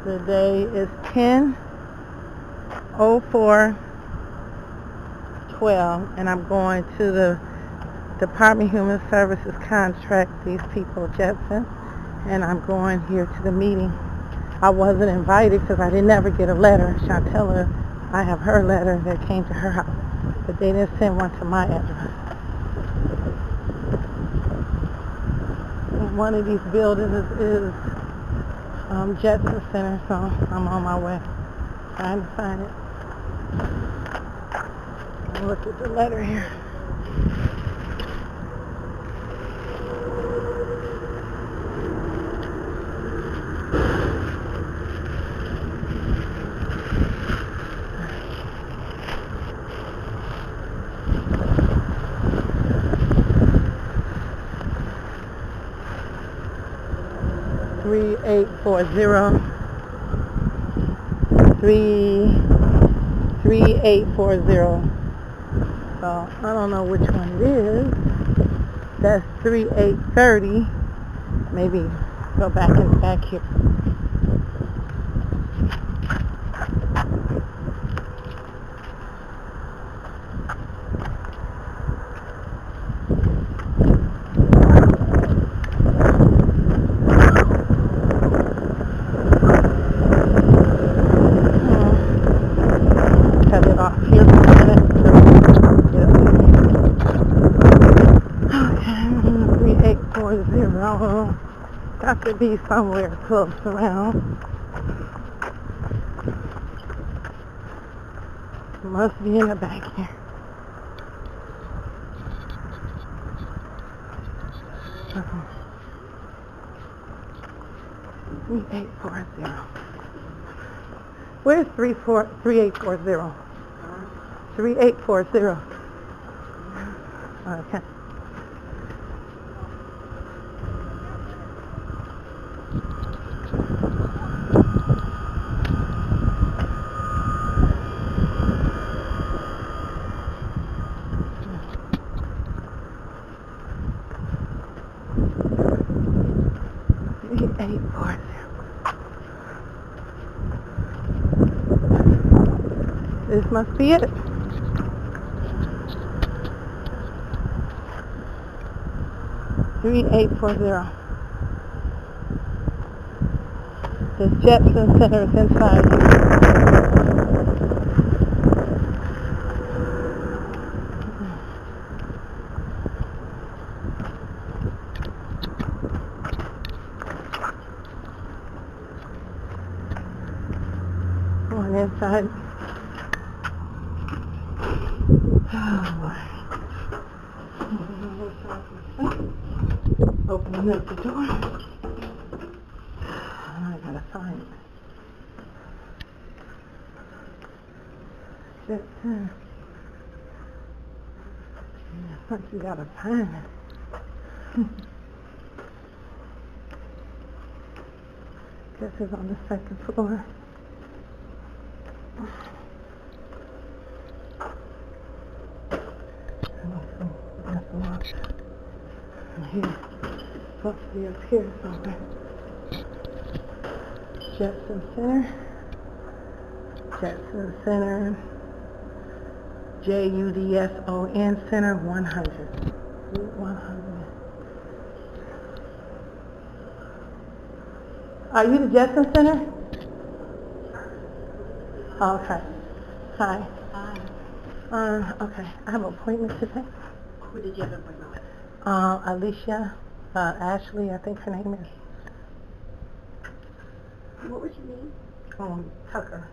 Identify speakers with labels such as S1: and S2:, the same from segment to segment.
S1: Today is 10/04/12, and I'm going to the Department of Human Services contract these people, Judson, and I'm going here to the meeting. I wasn't invited because I didn't ever get a letter. Chantel, I have her letter that came to her house, but they didn't send one to my address. And one of these buildings is Judson Center, so I'm on my way trying to find it. I'll look at the letter here. Three 3840. So I don't know which one it is. That's 3830. Maybe go back here. Cut it off here for a minute. Okay, 3840. Got to be somewhere close around. Must be in the back here. Uh-huh. 3840. Where's 3840? 3840. Okay. This must be it. $3840. The Judson Center is inside here. Going inside. Oh boy. Opening up the door. I gotta find it. Judson. Yeah, I think you gotta find it. Guess it's on the second floor. Here, supposed to be up here somewhere. Judson Center. Judson Center. Judson Center 100. 100. Are you the Judson Center? Oh, okay. Hi.
S2: Hi.
S1: Okay. I have an appointment today.
S2: Who did you have an appointment with?
S1: Alicia, Ashlee, I think her name is.
S2: What was your name?
S1: Tucker.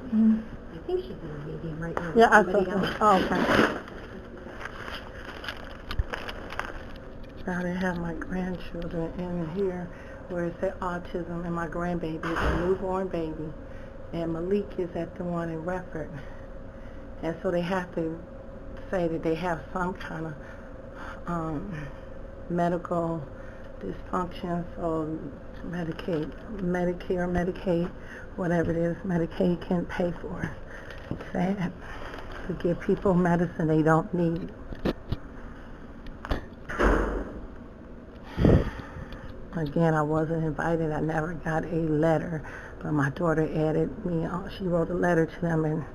S2: I think she's in a meeting right now.
S1: Yeah, I saw her. Oh, okay. Now they have my grandchildren in here where it said autism, and my grandbaby is a newborn baby. and Malik is at the one in Redford. And so they have to say that they have some kind of medical dysfunction, so Medicare, Medicaid, whatever it is, Medicaid can pay for. Sad. To give people medicine they don't need. Again, I wasn't invited. I never got a letter, but my daughter added me on. She wrote a letter to them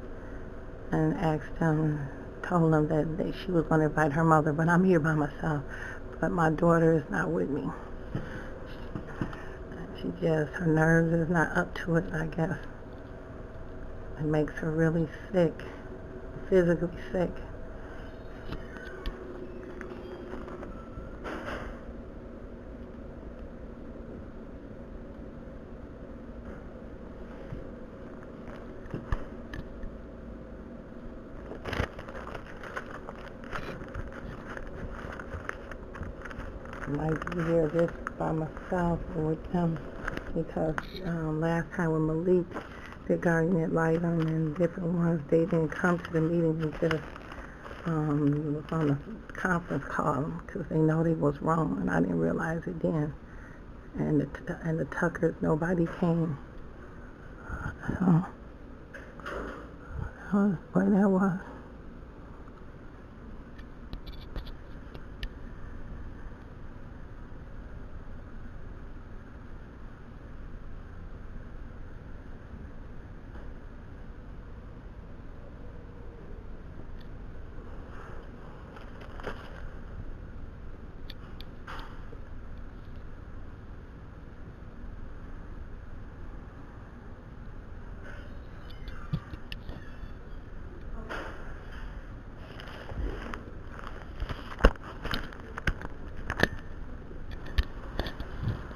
S1: and asked them, told them that she was going to invite her mother, but I'm here by myself. But my daughter is not with me. Her nerves is not up to it, I guess. It makes her really sick, physically sick. I might be here just by myself or with them because last time with Malik, the guardian ad litem and different ones, they didn't come to the meeting. They just was on the conference call because they know they was wrong, and I didn't realize it then. And the Tuckers, nobody came. So that was what that was.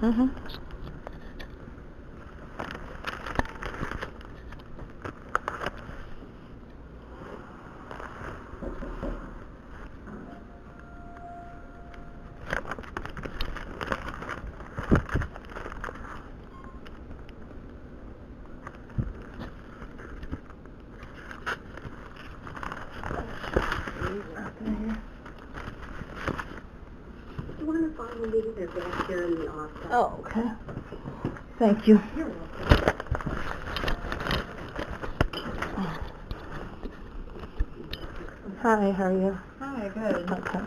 S1: Mm-hmm.
S2: You want to follow me? They're back here in the office.
S1: Oh, okay. Thank you.
S2: You're welcome.
S1: Hi, how are you?
S2: Hi, good.
S1: Okay.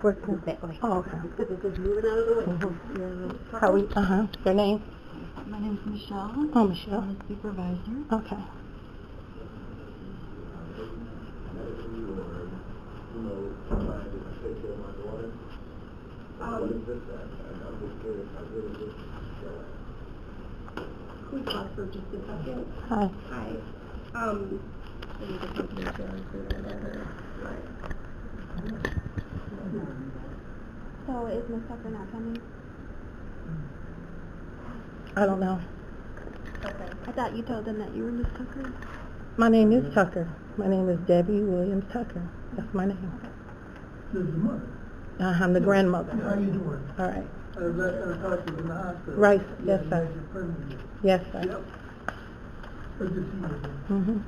S1: Working
S2: that way.
S1: Oh, okay.
S2: Just moving out of the way.
S1: Mm-hmm. How are you? Your name?
S2: My name's Michelle.
S1: Oh, Michelle.
S2: I'm a supervisor.
S1: Okay.
S2: Can we talk for just a second?
S1: Hi.
S2: Hi. I need to come to the whatever. So is Miss Tucker not coming?
S1: I don't know.
S2: Okay. I thought you told them that you were Miss Tucker.
S1: My name is Tucker. My name is Debbie Williams Tucker. That's my name.
S3: This is the mother.
S1: I'm the grandmother.
S3: How you doing?
S1: All right.
S3: I was in the hospital.
S1: Right. Yes, sir. Yes, sir.
S3: Yep. Good to see you again.
S1: Mm-hmm.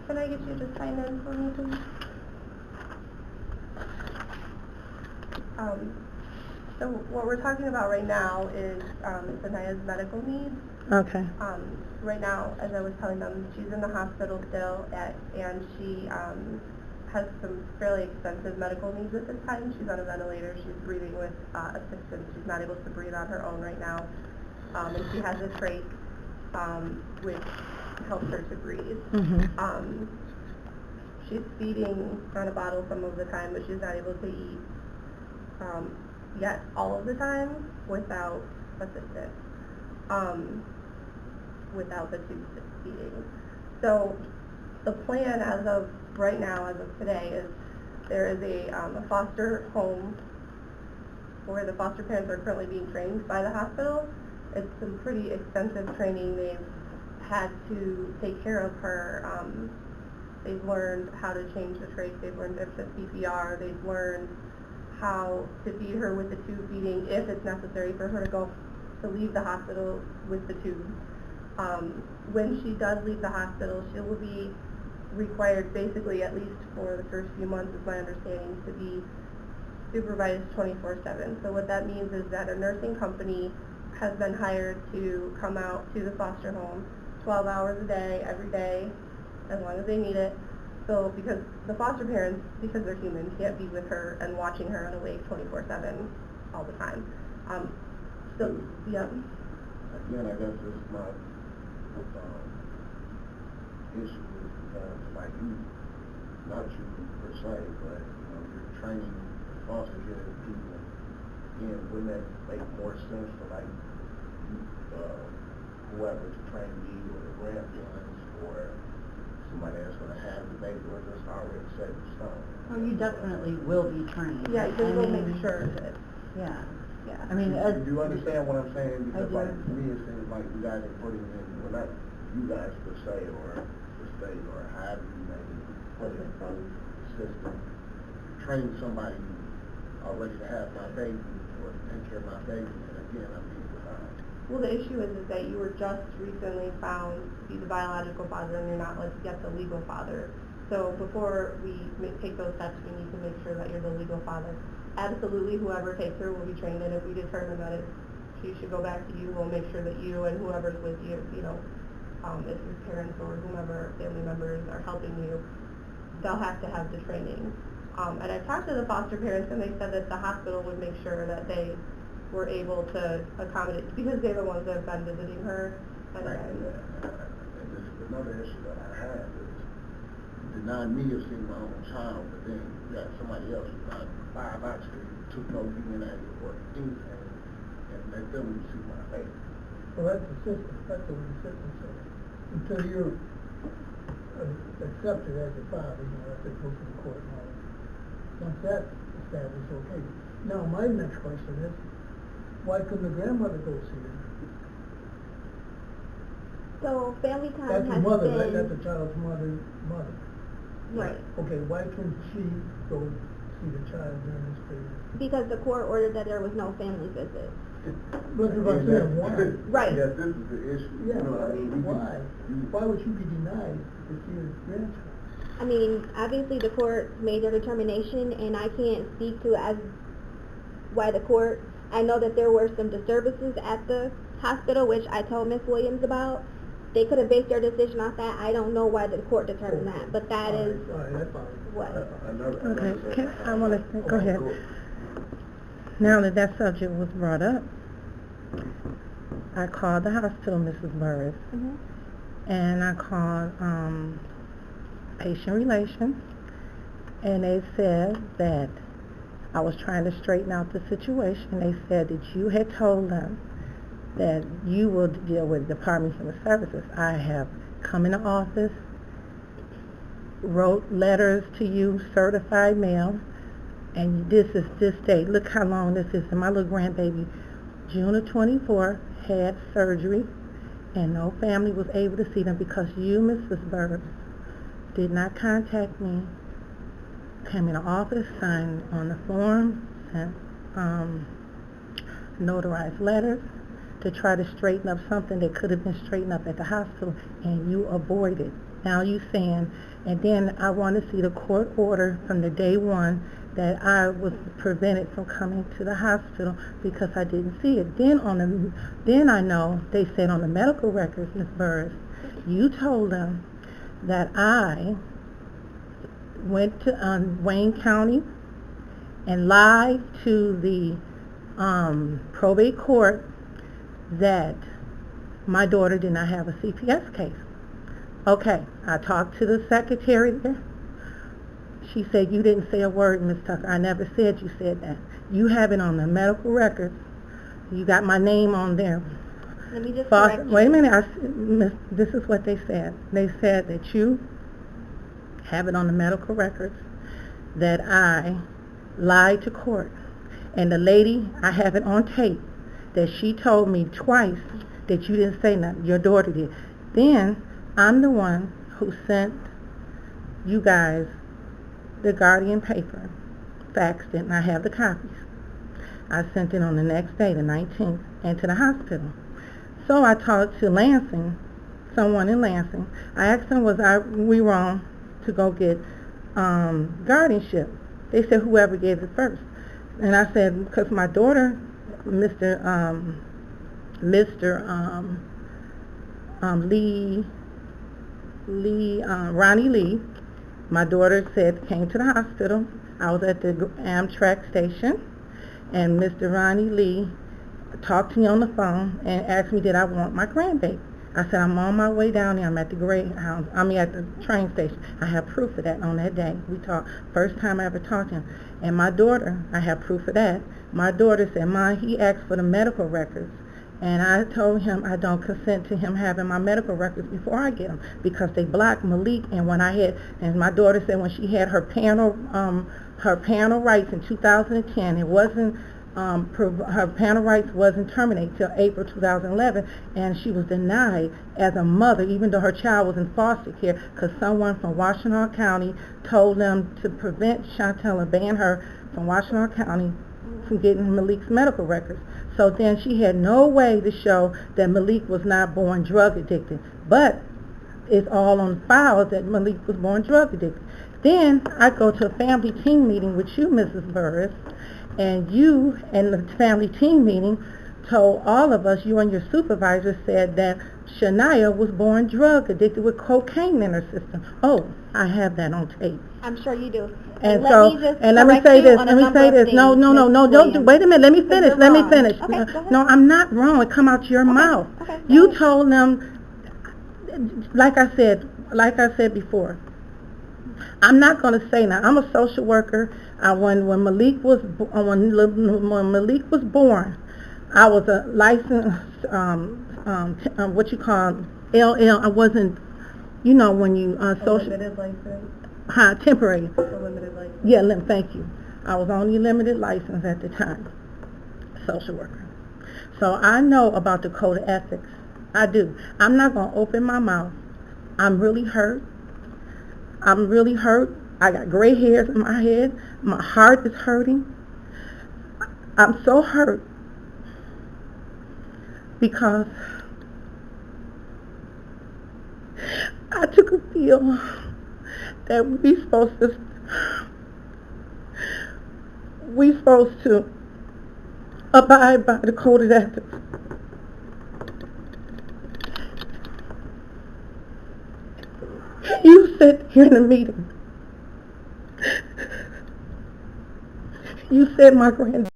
S2: Can I get you to sign in for me, please? So what we're talking about right now is Sanaya's medical needs.
S1: Okay.
S2: Right now, as I was telling them, she's in the hospital still, and she has some fairly extensive medical needs at this time. She's on a ventilator. She's breathing with assistance. She's not able to breathe on her own right now. And she has a trach, which helps her to breathe.
S1: Mm-hmm.
S2: She's feeding on a bottle some of the time, but she's not able to eat yet all of the time without assistance, without the tube feeding. So the plan as of right now, as of today, is there is a foster home where the foster parents are currently being trained by the hospital. It's some pretty extensive training. They've had to take care of her. They've learned how to change the trach. They've learned CPR. They've learned how to feed her with the tube feeding if it's necessary for her to leave the hospital with the tube. When she does leave the hospital, she will be required, basically, at least for the first few months, is my understanding, to be supervised 24/7. So what that means is that a nursing company has been hired to come out to the foster home 12 hours a day, every day, as long as they need it. So because the foster parents, because they're human, can't be with her and watching her unawake 24/7 all the time. So, yeah.
S4: Again, I guess this is my issue is because, like you, not you per se, but you're training foster care people. Again, wouldn't that make more sense for like whoever to train me or the grandparents or somebody that's going to have the baby, or just already set in stone?
S5: Oh, you definitely will be trained.
S2: Yeah, you will make sure that.
S5: Yeah.
S2: Yeah.
S5: I mean,
S4: Do you understand what I'm saying? Because
S5: I do.
S4: like to me, it seems like you guys are putting in, well, not you guys per se, or the state, or however you may put it, the system, train somebody already to have my baby or take care of my baby, and again, I'm being behind.
S2: Well, the issue is that you were just recently found to be the biological father, and you're not yet the legal father. So before we take those steps, we need to make sure that you're the legal father. Absolutely, whoever takes her will be trained, and if we determine that she should go back to you, we'll make sure that you and whoever's with you, if your parents or whomever family members are helping you, they'll have to have the training. And I talked to the foster parents, and they said that the hospital would make sure that they were able to accommodate, because they're the ones that have been visiting her. And
S4: Right, and this is another issue that I have is denying me of seeing my own child, but then you got somebody else who's not biologically took no DNA or anything and let them see my face.
S3: Well, that's the system, that's what the system says. Until you're accepted as a father, if they go to the court and all that. Once that's established, okay. Now, my next question is, why couldn't the grandmother go see her?
S6: So family time
S3: That's the
S6: has
S3: mother,
S6: been...
S3: right? That's the child's mother.
S6: Right.
S3: Okay, why couldn't she go see the child during this period?
S6: Because the court ordered that there was no family visit.
S3: Look at what I'm saying, why?
S6: Right.
S4: Yeah, this is the issue.
S3: Yeah,
S4: You know what I mean?
S3: why? Why would you be denied to see your grandchild?
S6: I mean, obviously the court made their determination, and I can't speak to as why the court... I know that there were some disturbances at the hospital, which I told Ms. Williams about. They could have based their decision off that. I don't know why the court determined that, but that is what.
S1: Okay, I want to go ahead. Now that subject was brought up, I called the hospital, Mrs. Burris, and I called patient relations, and they said that I was trying to straighten out the situation. They said that you had told them that you will deal with Department of Human Services. I have come in the office, wrote letters to you, certified mail, and this is this date. Look how long this is. And my little grandbaby, June of 24, had surgery, and no family was able to see them because you, Mrs. Burris, did not contact me, came in the office, signed on the form, sent notarized letters to try to straighten up something that could have been straightened up at the hospital, and you avoided. Now you saying, and then I want to see the court order from the day one that I was prevented from coming to the hospital because I didn't see it. Then I know they said on the medical records, Ms. Burris, you told them that I went to Wayne County and lied to the probate court that my daughter did not have a CPS case. Okay, I talked to the secretary there. She said, you didn't say a word, Ms. Tucker. I never said you said that. You have it on the medical records. You got my name on there.
S6: Let me just correct you.
S1: Wait a minute. This is what they said. They said that you have it on the medical records that I lied to court. And the lady, I have it on tape, that she told me twice that you didn't say nothing. Your daughter did. Then I'm the one who sent you guys the Guardian paper, faxed it, and I have the copies. I sent it on the next day, the 19th, and to the hospital. So I talked to Lansing, someone in Lansing. I asked them, was we wrong to go get guardianship? They said whoever gave it first. And I said, because my daughter, Ronnie Lee, my daughter said, came to the hospital. I was at the Amtrak station, and Mr. Ronnie Lee talked to me on the phone and asked me did I want my grandbaby. I said, I'm on my way down there. I'm at the at the train station. I have proof of that on that day. We talked, first time I ever talked to him. And my daughter, I have proof of that. My daughter said, Mom, he asked for the medical records. And I told him I don't consent to him having my medical records before I get them, because they blocked Malik. And and my daughter said when she had her panel rights in 2010, it wasn't, her panel rights wasn't terminated till April 2011, and she was denied as a mother, even though her child was in foster care, because someone from Washtenaw County told them to prevent Chantel and ban her from Washtenaw County from getting Malik's medical records. So then she had no way to show that Malik was not born drug addicted, but it's all on files that Malik was born drug addicted. Then I go to a family team meeting with you, Mrs. Burris, and you and the family team meeting told all of us, you and your supervisor said that Shania was born drug addicted with cocaine in her system. Oh, I have that on tape.
S6: I'm sure you do.
S1: And let me say this. No, don't do, wait a minute, let me finish.
S6: Okay,
S1: no, I'm not wrong. It come out your mouth.
S6: Okay,
S1: you told them, like I said before, I'm not going to say now. I'm a social worker. When Malik was born, I was a licensed what you call LL. I wasn't, when you social
S2: limited license.
S1: Temporary.
S2: A limited license.
S1: Yeah, thank you. I was only limited license at the time, social worker. So I know about the code of ethics. I do. I'm not going to open my mouth. I'm really hurt. I got gray hairs in my head. My heart is hurting. I'm so hurt because I took a deal that we supposed to abide by the code of ethics. You said here in a meeting, you said my granddaughter